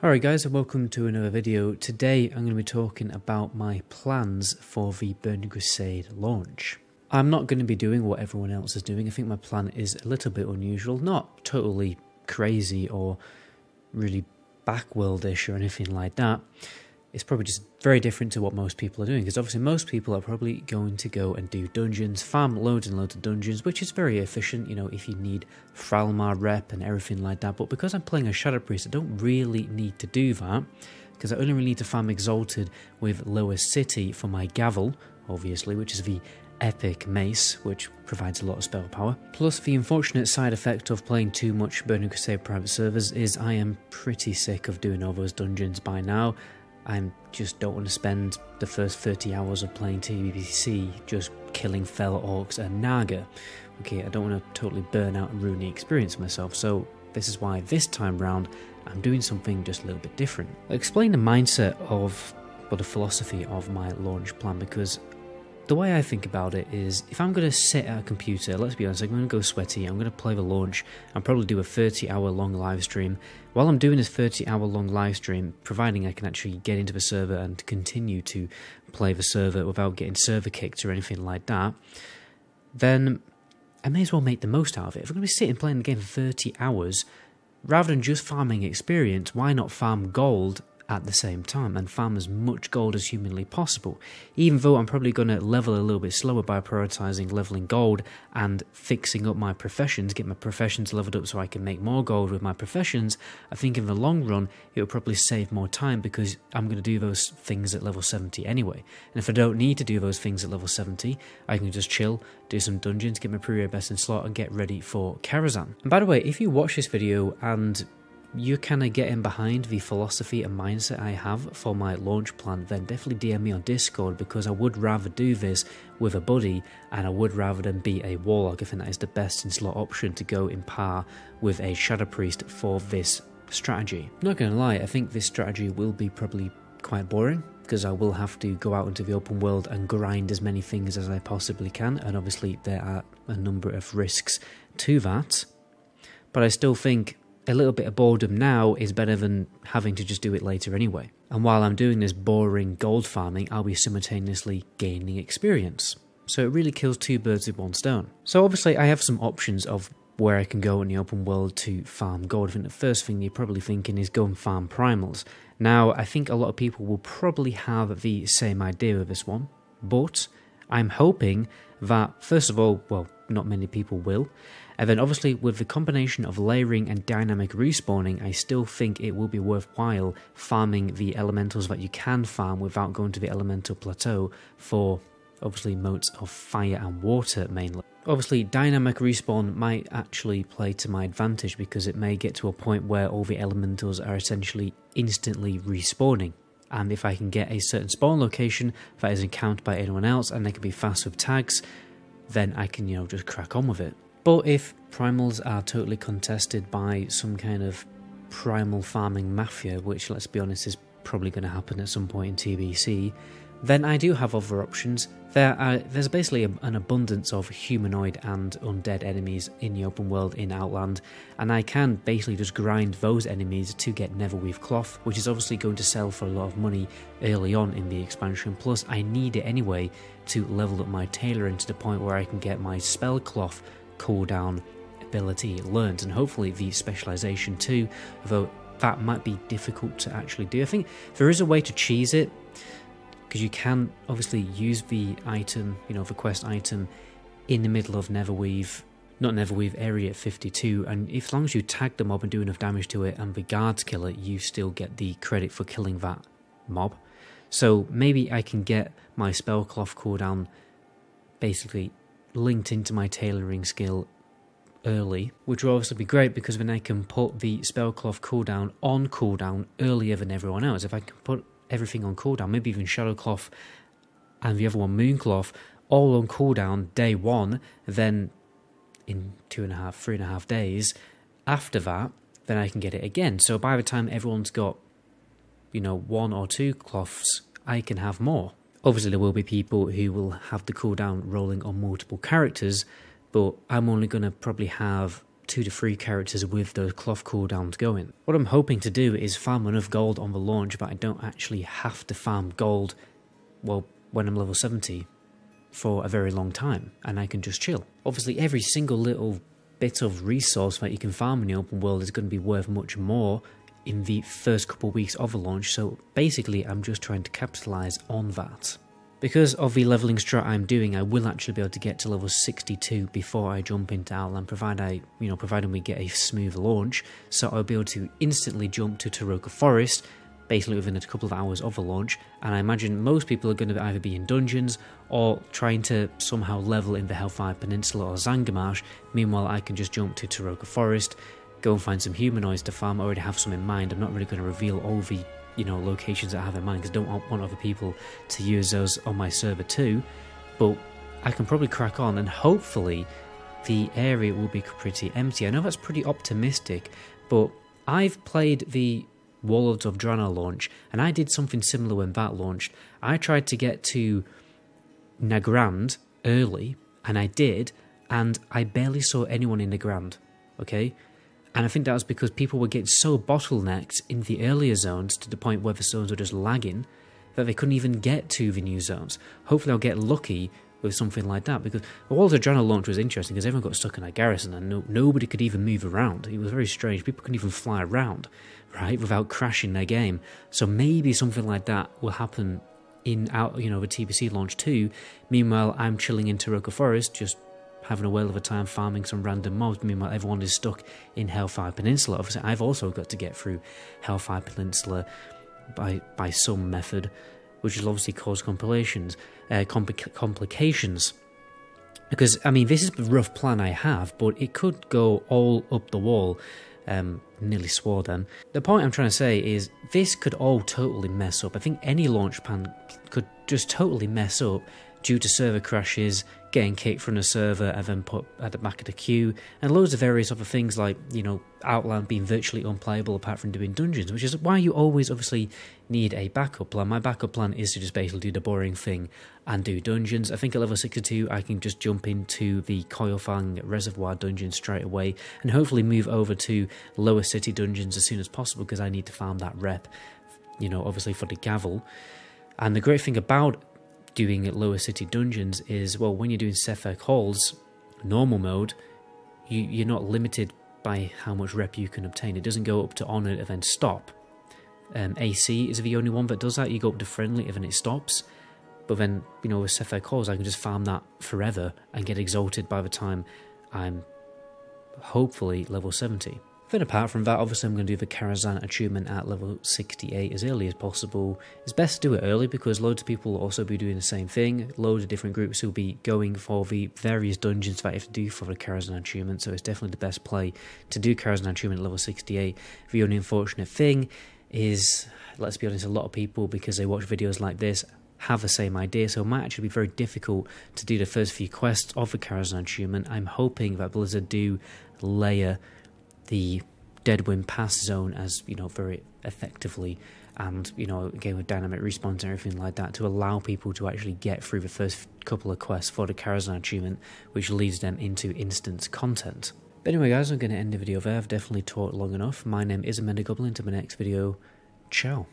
Alright guys, and welcome to another video. Today I'm going to be talking about my plans for the Burning Crusade launch. I'm not going to be doing what everyone else is doing. I think my plan is a little bit unusual, not totally crazy or really backworldish or anything like that. It's probably just very different to what most people are doing, because obviously most people are probably going to go and do dungeons, farm loads and loads of dungeons, which is very efficient, you know, if you need Fralmar rep and everything like that. But because I'm playing a Shadow Priest, I don't really need to do that, because I only really need to farm Exalted with Lower City for my Gavel, obviously, which is the epic mace, which provides a lot of spell power. Plus, the unfortunate side effect of playing too much Burning Crusade private servers is I am pretty sick of doing all those dungeons by now. I just don't want to spend the first 30 hours of playing TBC just killing fell orcs and Naga. Okay, I don't want to totally burn out and ruin the experience for myself, so this is why this time round I'm doing something just a little bit different. I'll explain the mindset of, or the philosophy of my launch plan, because the way I think about it is, if I'm going to sit at a computer, let's be honest, I'm going to go sweaty, I'm going to play the launch, and probably do a 30-hour long live stream. While I'm doing this 30-hour long live stream, providing I can actually get into the server and continue to play the server without getting server kicked or anything like that, then I may as well make the most out of it. If I'm going to be sitting playing the game for 30 hours, rather than just farming experience, why not farm gold at the same time and farm as much gold as humanly possible? Even though I'm probably going to level a little bit slower by prioritizing leveling gold and fixing up my professions, get my professions leveled up so I can make more gold with my professions, I think in the long run it will probably save more time, because I'm going to do those things at level 70 anyway. And if I don't need to do those things at level 70, I can just chill, do some dungeons, get my pre-raid best in slot and get ready for Karazhan. And by the way, if you watch this video and you're kind of getting behind the philosophy and mindset I have for my launch plan, then definitely DM me on Discord, because I would rather do this with a buddy, and I would rather than be a Warlock. I think that is the best in slot option to go in par with a Shadow Priest for this strategy. Not gonna lie, I think this strategy will be probably quite boring, because I will have to go out into the open world and grind as many things as I possibly can, and obviously there are a number of risks to that. But I still think a little bit of boredom now is better than having to just do it later anyway. And while I'm doing this boring gold farming, I'll be simultaneously gaining experience. So it really kills two birds with one stone. So obviously I have some options of where I can go in the open world to farm gold. I think the first thing you're probably thinking is go and farm primals. Now, I think a lot of people will probably have the same idea of this one, but I'm hoping that, first of all, well, not many people will, and then obviously with the combination of layering and dynamic respawning, I still think it will be worthwhile farming the elementals that you can farm without going to the elemental plateau for obviously modes of fire and water mainly. Obviously dynamic respawn might actually play to my advantage, because it may get to a point where all the elementals are essentially instantly respawning. And if I can get a certain spawn location that isn't encountered by anyone else and they can be fast with tags, then I can, you know, just crack on with it. But if primals are totally contested by some kind of primal farming mafia, which, let's be honest, is probably going to happen at some point in TBC, then I do have other options. There's basically an abundance of humanoid and undead enemies in the open world in Outland, and I can basically just grind those enemies to get Neverweave Cloth, which is obviously going to sell for a lot of money early on in the expansion. Plus I need it anyway to level up my tailoring to the point where I can get my Spell Cloth cooldown ability learned, and hopefully the specialization too, though that might be difficult to actually do. I think there is a way to cheese it, because you can obviously use the item, you know, the quest item in the middle of Neverweave, not Neverweave, area 52, and if, as long as you tag the mob and do enough damage to it and the guards kill it, you still get the credit for killing that mob. So maybe I can get my Spellcloth cooldown basically linked into my tailoring skill early, which will obviously be great, because then I can put the Spellcloth cooldown on cooldown earlier than everyone else. If I can put everything on cooldown, maybe even Shadowcloth and the other one Mooncloth all on cooldown day one, then in 3.5 days after that, then I can get it again. So by the time everyone's got, you know, 1 or 2 cloths, I can have more. Obviously there will be people who will have the cooldown rolling on multiple characters, but I'm only going to probably have 2 to 3 characters with those cloth cooldowns going. What I'm hoping to do is farm enough gold on the launch, but I don't actually have to farm gold, well, when I'm level 70 for a very long time, and I can just chill. Obviously, every single little bit of resource that you can farm in the open world is going to be worth much more in the first couple of weeks of a launch, so basically I'm just trying to capitalize on that. Because of the leveling strat I'm doing, I will actually be able to get to level 62 before I jump into Outland, providing we get a smooth launch, so I'll be able to instantly jump to Tshirts Forest, basically within a couple of hours of the launch, and I imagine most people are going to either be in dungeons or trying to somehow level in the Hellfire Peninsula or Zangarmarsh. Meanwhile, I can just jump to Tshirts Forest, go and find some humanoids to farm. I already have some in mind. I'm not really going to reveal all the locations that I have in mind, because I don't want other people to use those on my server too, but I can probably crack on, and hopefully the area will be pretty empty. I know that's pretty optimistic, but I've played the Warlords of Draenor launch, and I did something similar when that launched. I tried to get to Nagrand early, and I did, and I barely saw anyone in Nagrand, okay? And I think that was because people were getting so bottlenecked in the earlier zones to the point where the zones were just lagging that they couldn't even get to the new zones. Hopefully I'll get lucky with something like that, because the Warlords of Draenor launch was interesting because everyone got stuck in a garrison and nobody could even move around. It was very strange. People couldn't even fly around, right, without crashing their game. So maybe something like that will happen in the TBC launch too. Meanwhile, I'm chilling in Tshirts Forest, just having a whale of a time farming some random mobs. Meanwhile, everyone is stuck in Hellfire Peninsula. Obviously, I've also got to get through Hellfire Peninsula by some method, which will obviously cause complications. Because, I mean, this is the rough plan I have, but it could go all up the wall. Nearly swore then. The point I'm trying to say is this could all totally mess up. I think any launch plan could just totally mess up due to server crashes, getting kicked from the server and then put at the back of the queue, and loads of various other things like, Outland being virtually unplayable apart from doing dungeons, which is why you always obviously need a backup plan. My backup plan is to just basically do the boring thing and do dungeons. I think at level 62 I can just jump into the Coilfang Reservoir dungeon straight away and hopefully move over to lower city dungeons as soon as possible, because I need to farm that rep, obviously for the gavel. And the great thing about doing at lower city dungeons is, well, when you're doing Sephek Halls normal mode, you're not limited by how much rep you can obtain. It doesn't go up to Honoured and then stop. AC is the only one that does that. You go up to Friendly and then it stops. But then, with Sephek Halls, I can just farm that forever and get exalted by the time I'm hopefully level 70. Then apart from that, obviously I'm going to do the Karazhan achievement at level 68 as early as possible. It's best to do it early because loads of people will also be doing the same thing. Loads of different groups will be going for the various dungeons that you have to do for the Karazhan achievement, so it's definitely the best play to do Karazhan achievement at level 68. The only unfortunate thing is, let's be honest, a lot of people, because they watch videos like this, have the same idea, so it might actually be very difficult to do the first few quests of the Karazhan achievement. I'm hoping that Blizzard do layer the Deadwind Pass zone as, very effectively, and, again with dynamic respawns and everything like that, to allow people to actually get through the first couple of quests for the Karazhan achievement, which leads them into instance content. But anyway guys, I'm going to end the video there. I've definitely talked long enough. My name is MetaGoblin. Until my next video, ciao.